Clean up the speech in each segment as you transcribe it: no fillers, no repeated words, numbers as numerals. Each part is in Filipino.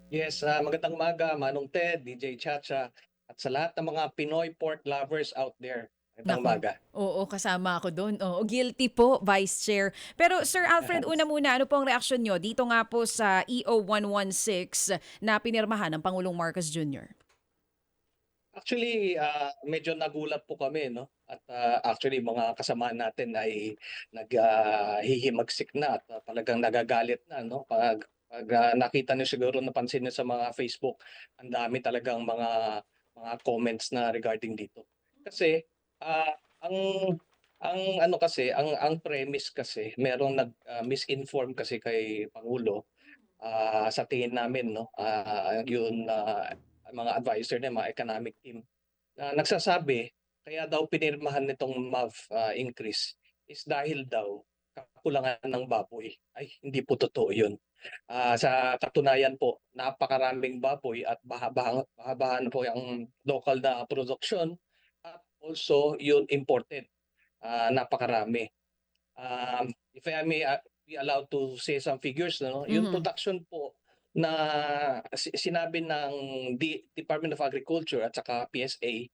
Yes, magandang umaga, Manong Ted, DJ Chacha, at sa lahat ng mga Pinoy pork lovers out there. Magandang Naku, umaga. oo, kasama ako do'n. Oo, guilty po, Vice Chair. Pero Sir Alfred, una muna, ano po ang reaksyon niyo dito nga po sa EO 116 na pinirmahan ng Pangulong Marcos Jr.? Actually, medyo nagulat po kami, no? At actually, mga kasama natin ay naghihimagsik na at talagang nagagalit na, no? Pag nakita niyo siguro, napansin niyo sa mga Facebook, ang dami talagang mga comments na regarding dito. Kasi ah, ang ang kasi, ang premise kasi, merong misinform kasi kay Pangulo. Sa tingin namin, no, yun, mga advisor niya, mga economic team, na nagsasabi kaya daw pinirmahan nitong increase is dahil daw kakulangan ng baboy. Ay, hindi po totoo yun. Sa katunayan po, napakaraming baboy at bahabahan po ang local na production at also yung imported, napakarami. If I may be allowed to say some figures, no? Yung Mhm. production po na sinabi ng Department of Agriculture at saka PSA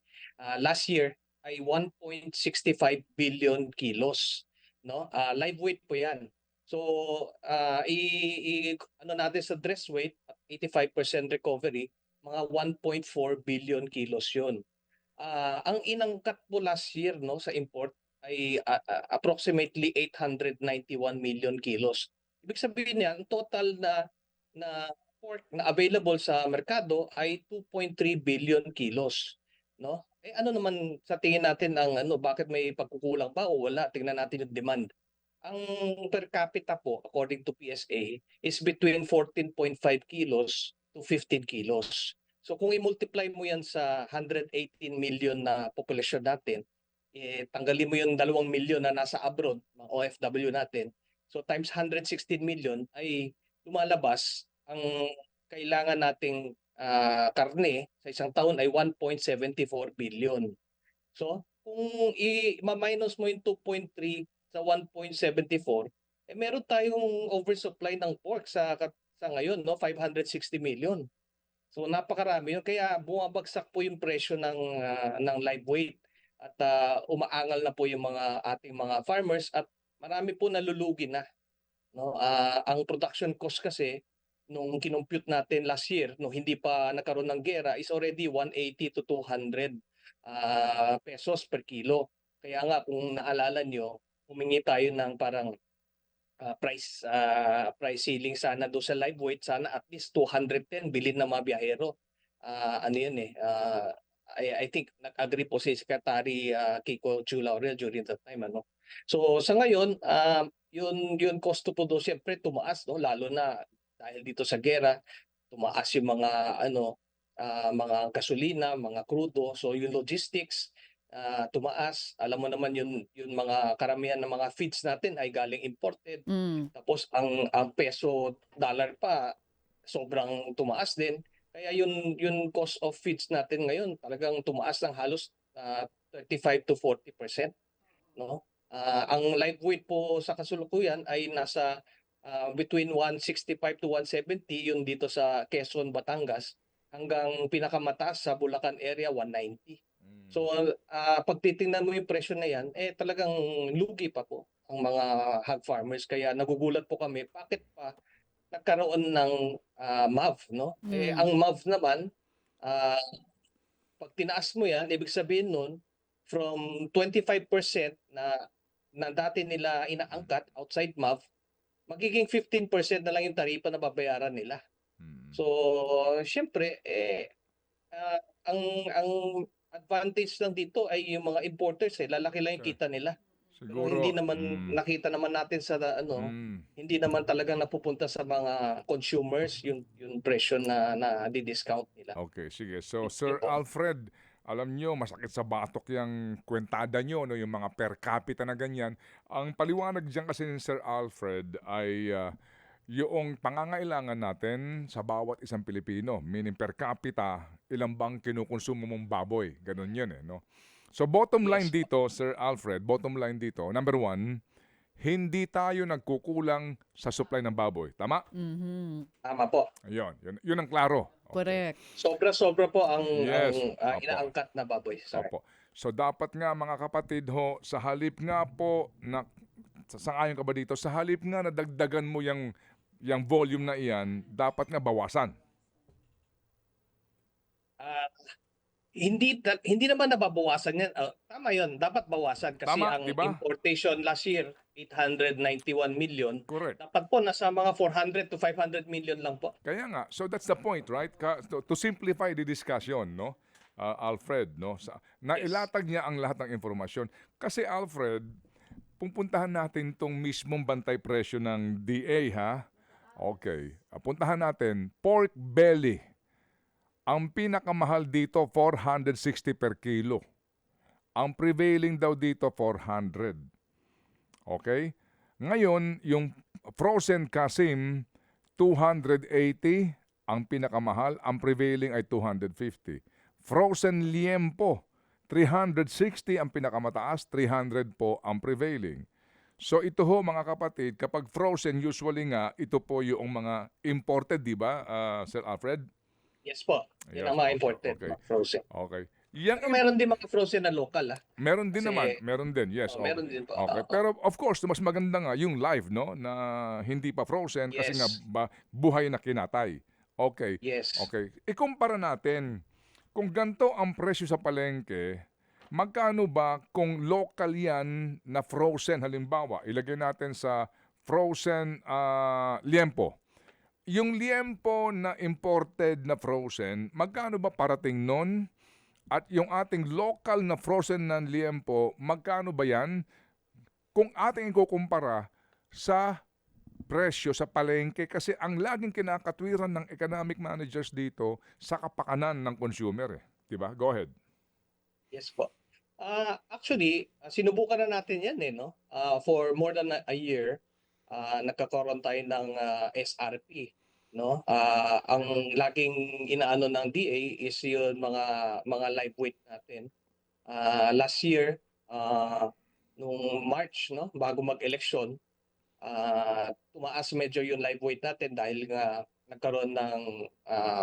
last year ay 1.65 billion kilos, no? Live weight po 'yan. So, ano natin sa dress weight at 85% recovery, mga 1.4 billion kilos 'yon. Ang inangkat po last year, no, sa import ay approximately 891 million kilos. Ibig sabihin niyan, ang total na pork na available sa merkado ay 2.3 billion kilos, no? Eh ano naman sa tingin natin ang ano, bakit may pagkukulang ba o wala? Tingnan natin yung demand. Ang per capita po according to PSA is between 14.5 kilos to 15 kilos. So kung i-multiply mo yan sa 118 million na populasyon natin, tanggalin mo yung 2 milyon na nasa abroad, mga OFW natin. So times 116 million ay lumalabas ang kailangan nating karne sa isang taon ay 1.74 billion. So kung i-minus mo yung 2.3 sa 1.74, eh meron tayong oversupply ng pork sa ngayon, no, 560 million. So napakarami yun, kaya bumabagsak po yung presyo ng live weight at umaangal na po yung mga ating mga farmers at marami po nalulugi na, no. Ang production cost kasi nung kinompute natin last year nung hindi pa nagkaroon ng giyera is already 180 to 200 pesos per kilo. Kaya nga kung naalala nyo, humingi tayo ng parang price ceiling sana do sa live weight, sana at least 210 bilhin ng mga biyahero. Ano yun eh, I think nag-agree po si Secretary Kiko Chu Laurel during that time, ano. So sa ngayon, yun cost to produce siyempre tumaas, no, lalo na dahil dito sa gera, tumaas yung mga ano, mga gasolina, mga krudo, so yung logistics tumaas. Alam mo naman yung mga karamihan ng mga feeds natin ay galing imported. Hmm. Tapos ang peso dollar pa sobrang tumaas din. Kaya yung cost of feeds natin ngayon talagang tumaas ng halos 35 to 40%, no? Ang live weight po sa kasalukuyan ay nasa between 165 to 170 yung dito sa Quezon, Batangas, hanggang pinakamataas sa Bulacan area 190. Mm. So pag titingnan mo yung presyo na yan, eh talagang lugi pa po ang mga hog farmers, kaya nagugulat po kami bakit pa nagkaroon ng MAV, no? Eh Hmm. ang MAV naman, ah, pag tinaas mo yan, ibig sabihin nun, from 25% na dati nila inaangkat outside MAV, magiging 15% na lang yung taripa na babayaran nila. Mm. So, siyempre, ang advantage lang dito ay yung mga importers, lalaki lang yung Okay. kita nila. Pero hindi Siguro, naman nakita naman natin sa ano, mm, hindi naman talagang napupunta sa mga consumers yung presyo na di-discount nila. okay, sige. So, Yun Sir po. Alfred, alam nyo, masakit sa batok yung kwentada nyo, no, yung mga per capita na ganyan. Ang paliwanag dyan kasi ni Sir Alfred ay yung pangangailangan natin sa bawat isang Pilipino, meaning per capita, ilang bang kinukonsumo mong baboy. Ganun yun eh, no? So, bottom line Yes. dito, Sir Alfred, bottom line dito, number one, hindi tayo nagkukulang sa supply ng baboy. Tama? Mhm. Tama po. Ayun, yun ang klaro. Okay. Correct. Sobra-sobra po ang Yes, opo. inaangkat na baboy. Sorry. Opo. So dapat nga mga kapatid ho, sa halip nga po na sangayon ka ba dito? Sa halip nga na dagdagan mo yung volume na iyan, dapat nga bawasan. Ah, hindi naman nababawasan yan. Tama 'yon, dapat bawasan kasi Tama, ang di ba? importation last year 891 million. Correct. Dapat po nasa mga 400 to 500 million lang po. Kaya nga, so that's the point, right? To simplify the discussion, no? Alfred, no? Nailatag niya ang lahat ng informasyon. Kasi Alfred, pupuntahan natin tong mismong bantay presyo ng DA, ha? Okay. Puntahan natin, pork belly. Ang pinakamahal dito, 460 per kilo. Ang prevailing daw dito, 400. Okay? Ngayon, yung frozen kasim, 280 ang pinakamahal, ang prevailing ay 250. Frozen liempo, 360 ang pinakamataas, 300 po ang prevailing. So ito ho mga kapatid, kapag frozen, usually nga, ito po yung mga imported, di ba, Sir Alfred? Yes po. Yes, Yan ang mga okay, imported, okay. mga frozen. Okay. Yan, Pero meron din mga frozen na local meron din kasi- naman, meron din, yes. meron din po. Okay. Pero of course, mas maganda nga yung live, no, na hindi pa frozen kasi nga Yes. buhay na kinatay. Okay. Yes. Okay. Ikumpara natin, kung ganito ang presyo sa palengke, magkano ba kung local yan na frozen, halimbawa, ilagay natin sa frozen liempo. Yung liempo na imported na frozen, magkano ba parating nun? At yung ating local na frozen na liempo, magkano ba yan? Kung ating ikukumpara sa presyo sa palengke, kasi ang laging kinakatwiran ng economic managers dito sa kapakanan ng consumer. Diba? Go ahead. Yes po. Actually, sinubukan na natin yan no? For more than a year, nagkakaroon tayo ng SRP. No? Ang laging inaano ng DA is yung mga live weight natin. Last year, nung March, no, bago mag-eleksyon, tumaas medyo yung live weight natin dahil nga nagkaroon ng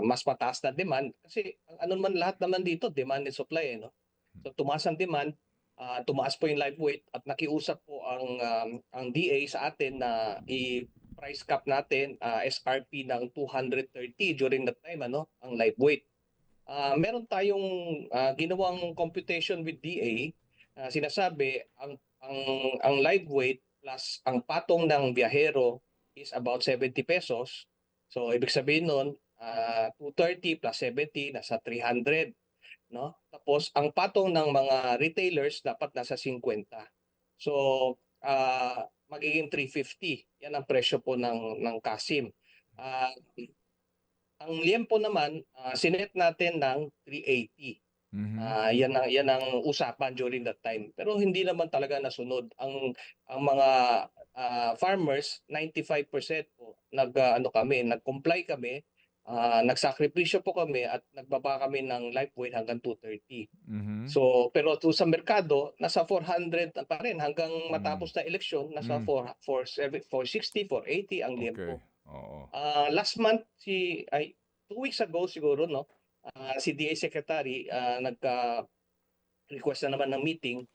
mas mataas na demand. Kasi ano naman lahat naman dito, demand and supply. No? So tumaas ang demand, tumaas po yung live weight at nakiusap po ang DA sa atin na i-price cap natin SRP ng 230 during that time ang live weight. Meron tayong ginawang computation with DA. Sinasabi ang live weight plus ang patong ng biyahero is about 70 pesos. So ibig sabihin nun 230 plus 70 nasa 300. No? Tapos ang patong ng mga retailers dapat nasa 50. So magiging 350. Yan ang presyo po ng kasim. Ang liempo naman sinet natin ng 380. Mhm. Yan ang usapan during that time. Pero hindi naman talaga nasunod. Ang mga farmers 95% po nag-comply kami. Nagsakripisyo po kami at nagbaba kami ng live weight hanggang 230. Mhm. So pero sa merkado nasa 400 pa rin hanggang matapos na eleksyon nasa 460, 480 ang liempo. Okay. Oo. Last month 2 weeks ago siguro no, si DA Secretary nagka-request na naman ng meeting.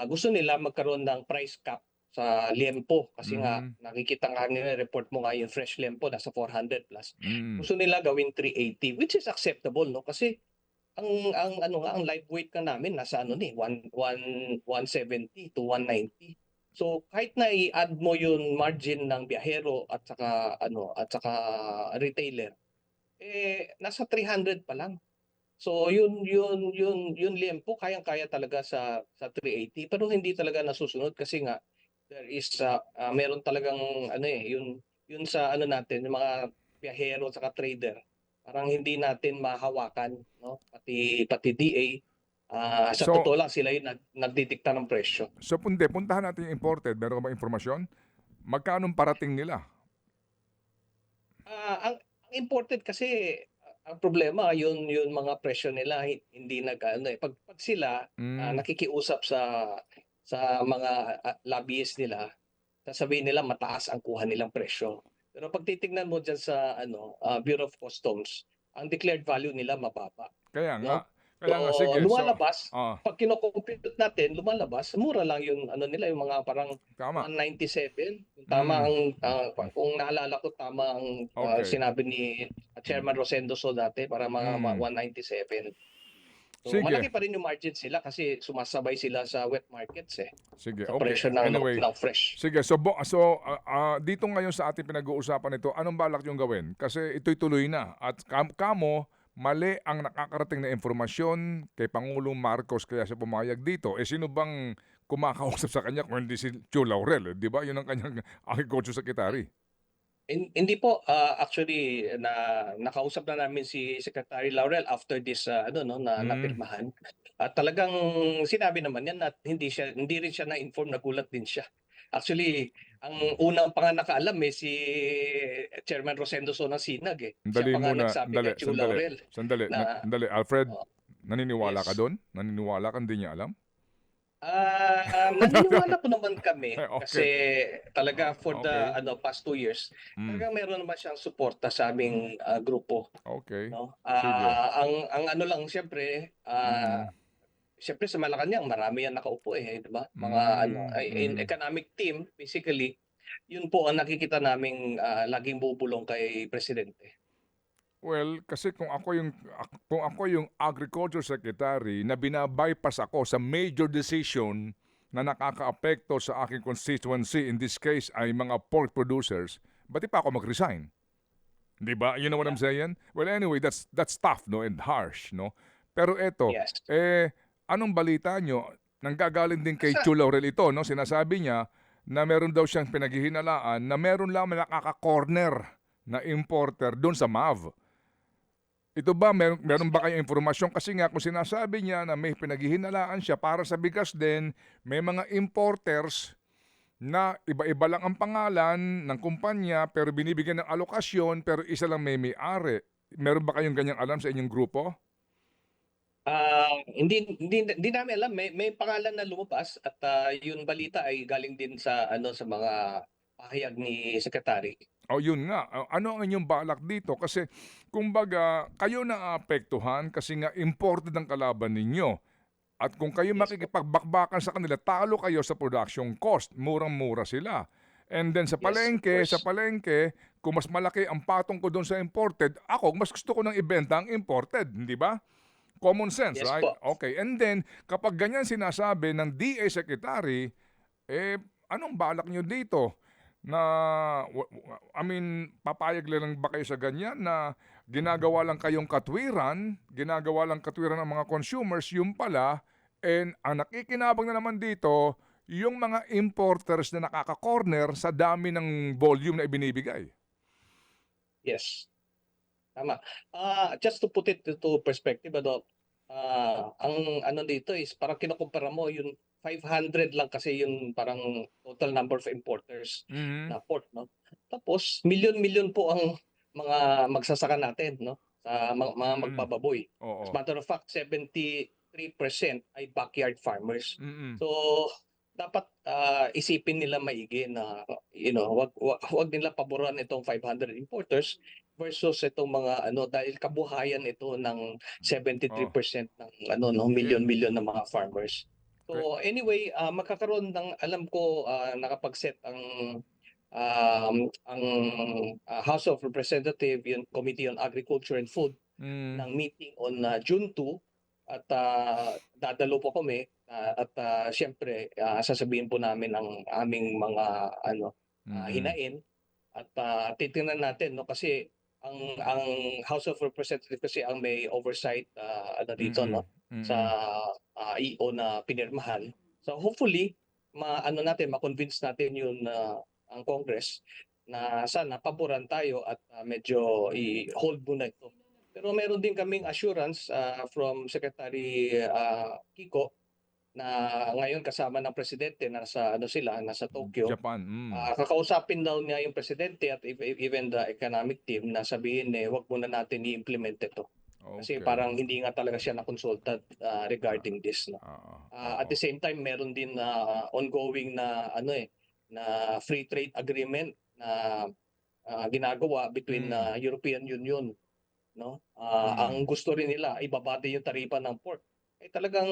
Gusto nila magkaroon ng price cap sa liempo kasi nga nakikita nga nila report mo nga yung fresh liempo nasa 400 plus. Mm. Gusto nila gawing 380 which is acceptable no kasi ang live weight ka namin nasa 170 to 190. So kahit na i-add mo yung margin ng biyahero at saka retailer nasa 300 pa lang. So yun liempo kayang-kaya talaga sa 380 pero hindi talaga nasusunod kasi nga there is meron talagang yun sa natin yung mga biyahero at saka trader. Parang hindi natin mahawakan no pati DA. Sa So- totoo lang sila yung nagdidikta ng presyo. So puntahan natin yung imported. Meron ka ba informasyon? Magkano parating nila? Ang imported kasi ang problema yun mga presyo nila hindi pag sila Mm. nakikiusap sa mga lobbyist nila sasabihin nila mataas ang kuha nilang presyo. Pero pag titingnan mo diyan sa Bureau of Customs, ang declared value nila mababa, Kaya nga. no? So Kaya nga, sige. So, lumalabas, ah, pag kino-compute natin, lumalabas, mura lang yung nila, yung mga parang tama. 197. Kung tama Mm, kung naalala ko tama ang okay. sinabi ni Mm, Chairman Rosendo So dati, para mga mm. 197. So Sige. malaki pa rin yung margin sila kasi sumasabay sila sa wet markets Sige, sa okay. presyo ng Anyway, fresh. sige. Dito ngayon sa ating pinag-uusapan ito, anong balak yung gawin? Kasi ito'y tuloy na. At kamo, mali ang nakakarating na informasyon kay Pangulong Marcos kaya siya pumayag dito. Sino bang kumakausap sa kanya kung hindi si Chu Laurel? Di ba? Yun ang kanyang agriculture secretary. Hindi po, actually nakausap na namin si Secretary Laurel after this na Mm, napirmahan. At talagang sinabi naman yan at hindi rin siya na-inform, nagulat din siya. Actually, ang unang pa nga nakaalam si Chairman Rosendo So ng Sinag Siya Sandali pa nga muna. nagsabi Sandali, kay Chu sandali. Laurel na Sandali. Alfred, oh, naniniwala ka yes. doon? Naniniwala ka, hindi niya alam? Naniniwala po naman kami kasi Okay. talaga for the Okay. past 2 years, Mm, talagang meron naman siyang suporta sa aming grupo, okay. no? Sige. Ang lang siyempre, Mm. siyempre sa Malacanang marami yan nakaupo 'di ba? Mga in Mm. economic team basically, yun po ang nakikita naming laging bubulong kay presidente. Well, kasi kung ako yung agriculture secretary na bina-bypass ako sa major decision na nakakaapekto sa aking constituency, in this case ay mga pork producers, ba't di pa ako mag-resign? 'Di ba? You know what Yeah. I'm saying? Well, anyway, that's tough, no, and harsh, no. Pero eto, Yes. anong balita nyo? Nanggagaling din kay Sa Chu Laurel ito, no? Sinasabi niya na meron daw siyang pinaghihinalaan na meron lang nakaka-corner na importer doon sa MAV. Ito ba, yes meron ba po. kayong impormasyon? Kasi nga kung sinasabi niya na may pinaghihinalaan siya para sa bigas din, may mga importers na iba-iba lang ang pangalan ng kumpanya pero binibigyan ng alokasyon pero isa lang may-ari. Meron ba kayong ganyang alam sa inyong grupo? Hindi namin alam, may pangalan na lumabas at yung balita ay galing din sa mga pahayag ni Secretary. O yun nga, ano ang inyong balak dito? Kasi kumbaga kayo naapektuhan kasi nga imported ang kalaban ninyo. At kung kayo Yes po. makikipagbakbakan sa kanila, talo kayo sa production cost. Murang-mura sila. And then Yes, of sa course. palengke, kung mas malaki ang patong ko doon sa imported, ako mas gusto ko nang ibenta ang imported, hindi ba? Common sense, Yes right? po. Okay. And then, kapag ganyan sinasabi ng DA Secretary, anong balak nyo dito? Na, papayag lang ba kayo sa ganyan na ginagawa lang katwiran ng mga consumers, yung pala, and ang nakikinabang na naman dito, yung mga importers na nakaka-corner sa dami ng volume na ibinibigay. Yes, tama. Just to put it into perspective, ang dito is parang kinukumpara mo yung 500 lang kasi yung parang total number of importers Mhm. na pork, no? Tapos milyon-milyon po ang mga magsasaka natin, no? Sa mga Mm. magbababoy. As a Oo. matter of fact, 73% ay backyard farmers. Mm. So dapat isipin nila maigi na wag nila paboran itong 500 importers versus itong mga dahil kabuhayan ito ng Oh. 73% ng Eh, milyon-milyon na mga farmers. kay So anyway, magkakaroon ng alam ko nakapag-set ang House of Representative, yung Committee on Agriculture and Food mm, ng meeting on June 2 at dadalo po kami at siyempre sasabihin po namin ang aming mga mm, hinain at titingnan natin, no, kasi ang House of Representatives kasi ang may oversight dito, mm, no, sa mm. EO na pinirmahan. So hopefully ma-convince natin yung ang Congress na sana paboran tayo at medyo i-hold muna ito. Pero meron din kaming assurance from Secretary Kiko na ngayon kasama ng presidente, nasa Tokyo. Japan, Kakausapin daw niya yung presidente at even the economic team na sabihin wag muna natin i-implement ito. Kasi okay. parang hindi nga talaga siya na-consulted regarding this, no. Oo, At oo. the same time meron din ongoing na na free trade agreement na ginagawa between European Union, no? Ang gusto rin nila ibabati yung taripa ng pork. Talagang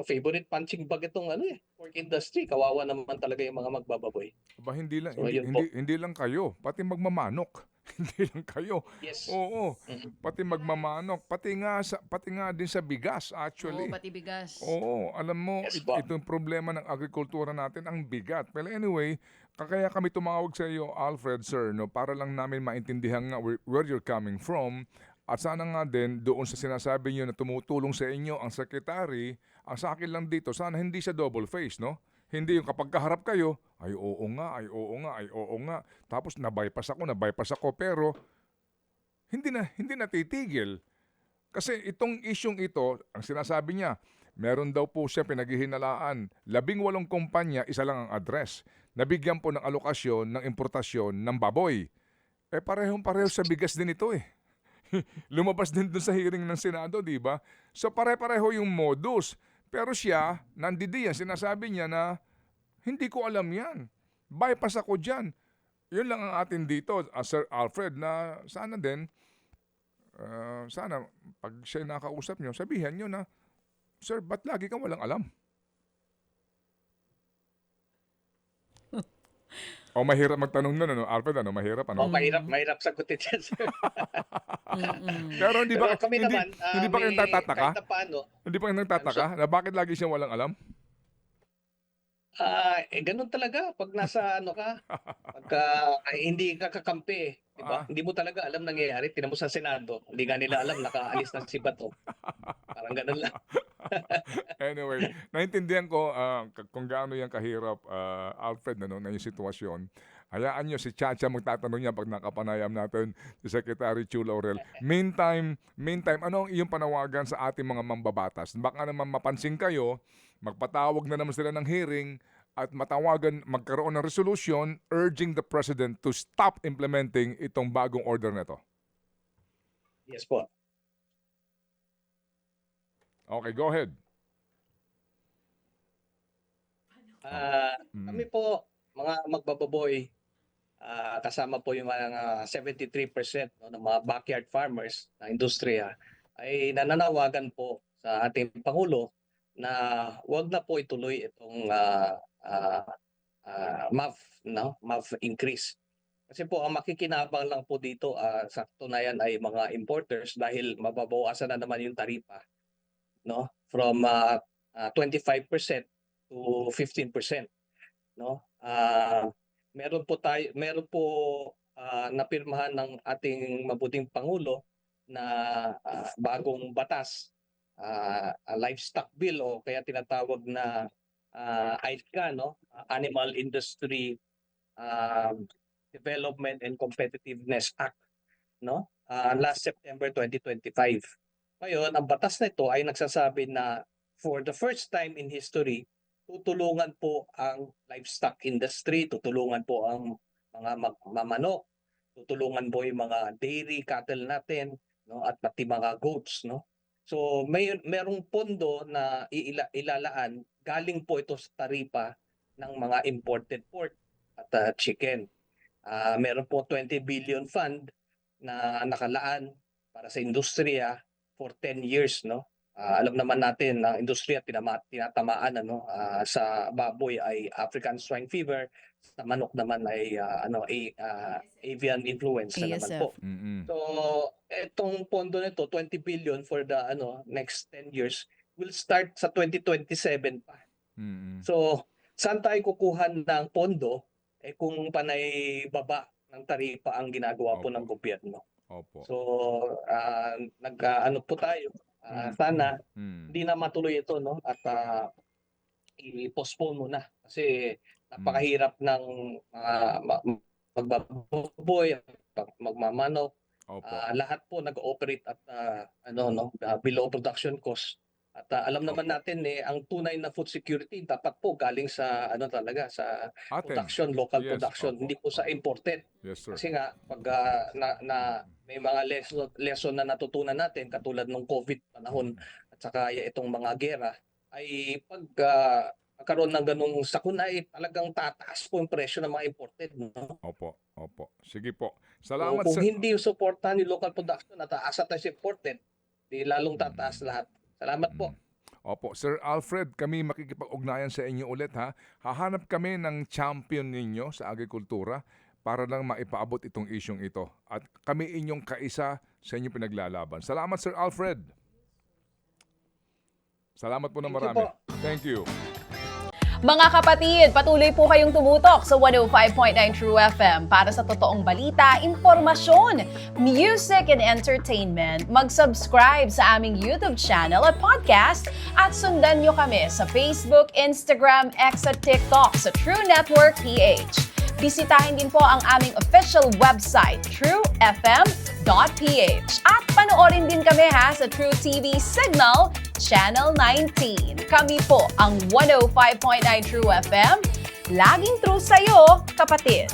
favorite punching bag itong pork industry. Kawawa naman talaga yung mga magbababoy. Aba, hindi lang So hindi yun hindi po. hindi lang kayo, pati magmamanok. Hindi lang kayo. Yes. Oo, Mm. pati magmamanok, pati nga din sa bigas Oo, actually. pati bigas. Oo, alam mo Yes po. itong problema ng agrikultura natin ang bigat. Pero anyway, kaya kami tumawag sa iyo, Alfred sir, no, para lang namin maintindihan nga where you're coming from. At sana nga din doon sa sinasabi niyo na tumutulong sa inyo ang secretary, ang sa akin lang dito, sana hindi siya double face, no? Hindi yung kapag kaharap kayo, ay oo nga, ay oo nga, ay oo nga. Tapos na-bypass ako, pero hindi na titigil. Kasi itong isyong ito, ang sinasabi niya, meron daw po siya pinaghihinalaan. 18 kumpanya, isa lang ang address. Nabigyan po ng alokasyon ng importasyon ng baboy. Parehong-pareho sa bigas din ito eh. Lumabas din dun sa hearing ng Senado, di ba? So pare-pareho yung modus. Pero siya, nandidiyan, sinasabi niya na, hindi ko alam yan. Bypass ako dyan. Yun lang ang atin dito, Sir Alfred, na sana din, sana pag siya nakausap nyo, sabihan nyo na, Sir, ba't lagi kang walang alam? O mahirap magtanong nun, ano? Alfred, ano? Mahirap, ano? Mahirap sagutin yan, sir. Pero hindi Pero ba, kami naman, hindi ba kayo may nagtataka? kahit na paano, Hindi ba kayo nagtataka na bakit lagi siyang walang alam? ganun talaga pag nasa pagka hindi ka kakampi, di ba? Ah. Hindi mo talaga alam nangyayari. Tingnan mo sa Senado, hindi nga nila alam nakaalis na si Bato. Parang ganun lang. Anyway, naintindihan ko kung gaano yan kahirap, Alfred, ano, na yung sitwasyon. Hayaan nyo, si Chacha magtatanong niya pag nakapanayam natin si Secretary Chu Laurel. Meantime, ano ang iyong panawagan sa ating mga mambabatas? Baka naman mapansin kayo, magpatawag na naman sila ng hearing at magkaroon ng resolution urging the President to stop implementing itong bagong order na ito. Yes po. Okay, go ahead. Kami po, mga magbababoy, kasama po yung mga 73% ng mga backyard farmers na industriya, ay nananawagan po sa ating Pangulo na wag na po ituloy itong MAF increase. Kasi po ang makikinabang lang po dito sa katunayan ay mga importers dahil mababawasan na naman yung taripa, no, from 25% to 15%, no. Meron po napirmahan ng ating mabuting Pangulo na bagong batas, livestock bill o kaya tinatawag na AICA, no, Animal Industry Development and Competitiveness Act, no, last September 2025. Ngayon, ang batas na ito ay nagsasabi na for the first time in history, tutulungan po ang livestock industry, tutulungan po ang mga mamanok, tutulungan po yung mga dairy cattle natin, no, at pati mga goats, no. So merong pondo na ilalaan, galing po ito sa taripa ng mga imported pork at chicken. Meron po 20 billion fund na nakalaan para sa industriya for 10 years, no. Alam naman natin na industriya tinatamaan sa baboy ay African swine fever, sa manok naman ay avian influenza naman po. ASF. So etong pondo nito 20 billion for the next 10 years will start sa 2027 pa. So saan tayo kukuha ng pondo kung panay baba ng taripa ang ginagawa po ng gobyerno? Opo. So po tayo, sana hindi na matuloy ito, no, at i-postpone muna kasi napakahirap ng magbaboy, magmamanok. Opo. Lahat po nag-ooperate at below production cost. At alam naman natin ang tunay na food security dapat po galing sa talaga sa Atin. production, local Yes, production, opo, hindi po sa imported. Yes, sir. Kasi nga pag may mga lesson na natutunan natin katulad ng COVID panahon at saka itong mga gera ay pag magkaroon ng ganung sakuna, talagang tataas po yung presyo ng mga imported. No? Opo, opo. Sige po. So, Salamat kung sir. hindi yung suportahan yung local production at aasa tayo sa imported, di lalong tataas lahat. Salamat po. Opo, Sir Alfred, kami makikipag-ugnayan sa inyo ulit ha. Hahanap kami ng champion ninyo sa agrikultura para lang maipaabot itong isyong ito. At kami inyong kaisa sa inyong pinaglalaban. Salamat Sir Alfred. Salamat po na Thank you marami. po. Thank you. Mga kapatid, patuloy po kayong tumutok sa 105.9 True FM para sa totoong balita, impormasyon, music, and entertainment. Mag-subscribe sa aming YouTube channel at podcast at sundan nyo kami sa Facebook, Instagram, X at TikTok sa True Network PH. Bisitahin din po ang aming official website, truefm.ph. At panoorin din kami sa True TV Signal, Channel 19. Kami po ang 105.9 True FM. Laging true sa'yo, kapatid.